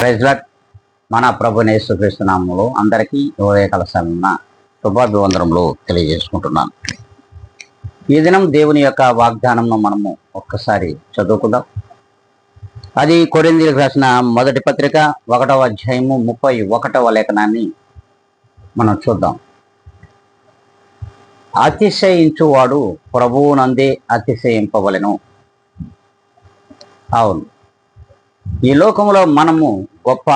Praise lord. మన ప్రభువైన యేసుక్రీస్తు నామములో అందరికీ ఉదయకాల సమయమున శుభాభివందనములు తెలియజేసుకుంటున్నాను. ఈ దినం దేవుని యొక్క వాగ్దానంను మనము ఒక్కసారి చదువుకుందాం. అది కొరింథీయులకు రాసిన మొదటి పత్రిక 1వ అధ్యాయము 31వ లేఖనాన్ని మనం చూద్దాం. అతిశయించువాడు ప్రభువునందే అతిశయింపవలెను. అవును, ఈ లోకంలో మనము గొప్ప,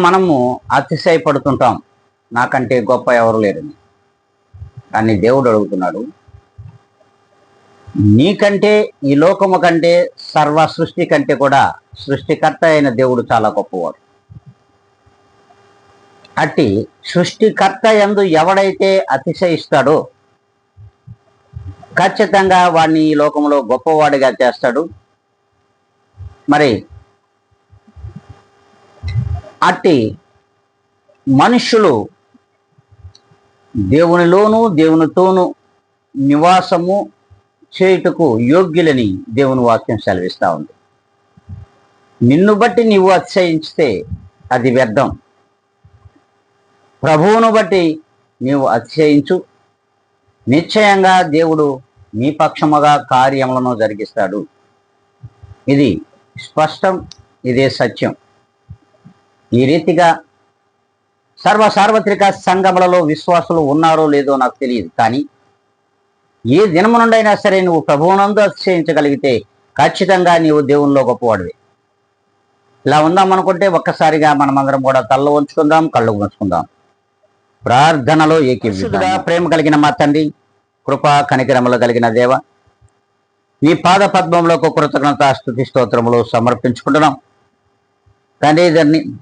మనము అతిశయపడుతుంటాం, నాకంటే గొప్ప ఎవరు లేరని. కానీ దేవుడు అడుగుతున్నాడు, నీకంటే, ఈ లోకము కంటే, సర్వ సృష్టి కంటే కూడా సృష్టికర్త అయిన దేవుడు చాలా గొప్పవాడు. అట్టి సృష్టికర్త యందు ఎవడైతే అతిశయిస్తాడో ఖచ్చితంగా వాడిని ఈ లోకంలో గొప్పవాడిగా చేస్తాడు. మరి అట్టి మనుషులు దేవునిలోనూ దేవునితోనూ నివాసము చేయుటకు యోగ్యులని దేవుని వాక్యం సెలవిస్తూ ఉంది. నిన్ను బట్టి నీవు అతిశయించితే అది వ్యర్థం. ప్రభువును బట్టి నీవు అతిశయించు, నిశ్చయంగా దేవుడు నీ పక్షముగా కార్యములను జరిగిస్తాడు. ఇది స్పష్టం, ఇదే సత్యం. ఈ రీతిగా సార్వత్రిక సంఘములలో విశ్వాసులు ఉన్నారో లేదో నాకు తెలియదు, కానీ ఏ దినము నుండైనా సరే నువ్వు ప్రభువునందు అతిశయించగలిగితే ఖచ్చితంగా నీవు దేవునిలో గొప్పవాడివి. ఇలా ఉందామనుకుంటే ఒక్కసారిగా మనమందరం కూడా తల్ల ఉంచుకుందాం, కళ్ళు ఉంచుకుందాం. ప్రార్థనలో ఏకీభవించుగా. ప్రేమ కలిగిన మా తండ్రి, కృపా కనికరములు కలిగిన దేవ, నీ పాద పద్మంలో కృతజ్ఞత స్తుతి స్తోత్రములు సమర్పించుకుంటున్నాం. తండ్రి,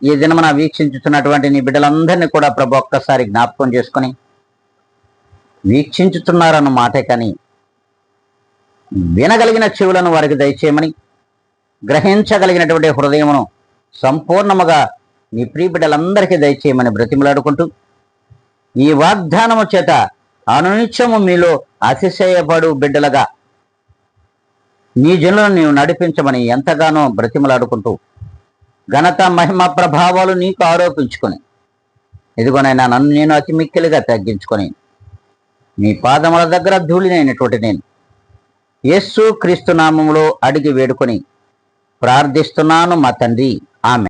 ఈ దినమున వీక్షించుతున్నటువంటి నీ బిడ్డలందరినీ కూడా ప్రభు ఒక్కసారి జ్ఞాపకం చేసుకొని, వీక్షించుతున్నారన్న మాటే కానీ వినగలిగిన చెవులను వారికి దయచేయమని, గ్రహించగలిగినటువంటి హృదయమును సంపూర్ణముగా నీ ప్రియ బిడ్డలందరికీ దయచేయమని బ్రతిమలాడుకుంటూ, ఈ వాగ్దానము చేత అనునిత్యము మీలో అతిశయపడు బిడ్డలుగా నీ జనులను నీవు నడిపించమని ఎంతగానో బ్రతిమలాడుకుంటూ, ఘనత మహిమ ప్రభావాలు నీకు ఆరోపించుకొని, ఇదిగోనైనా నన్ను నేను అతి మిక్కిలిగా తగ్గించుకొని నీ పాదముల దగ్గర ధూళినైనటువంటి నేను యేసు క్రీస్తు నామములో అడిగి వేడుకొని ప్రార్థిస్తున్నాను మా తండ్రి, ఆమెన్.